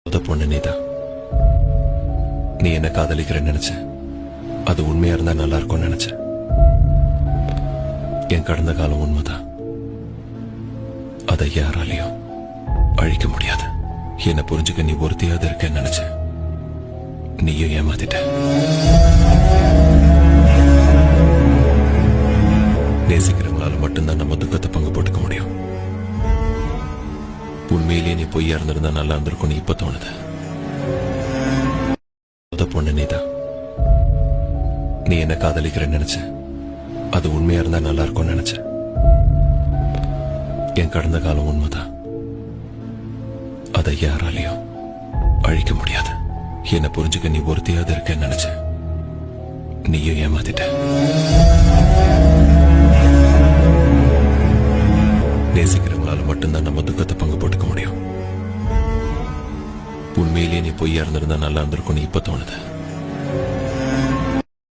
பொண்ணு நீதான். நீ என்ன காதலிக்கிறேன்னு நினைச்ச. அது உண்மையா இருந்தா நல்லா இருக்கும்னு நினைச்ச. என் கடந்த காலம் உண்மைதான். அதை யாராலையும் அழிக்க முடியாது. என்ன புரிஞ்சுக்க நீ ஒருத்தியாவது இருக்கேன்னு நினைச்ச. நீயும் ஏமாத்திட்ட. நேசிக்கிறவங்களால மட்டும்தான் நம்ம துக்கத்தை பங்கு போட்டுக்க முடியும். உண்மையிலேயே நீ பொய்யா இருந்திருந்தா நல்லா இருந்திருக்கும் இப்ப தோணுது. பொண்ணு நீதான். நீ என்ன காதலிக்கிறேன்னு நினைச்ச. அது உண்மையா இருந்தா நல்லா இருக்கும்னு நினைச்ச. என் கடந்த காலம் உண்மைதான். அதை யாராலையும் அழிக்க முடியாது. என்ன புரிஞ்சுக்க நீ ஒருத்தியாவது இருக்கேன்னு நினைச்ச. நீயும் ஏமாத்திட்ட. நேசிக்கிறவங்களால மட்டும்தான் நம்ம துக்கத்தை பங்கு போட்டுக்க முடியும். உண்மையிலேயே நீ பொய்யா இருந்திருந்தா நல்லா இருந்திருக்கும் இப்ப தோணுது.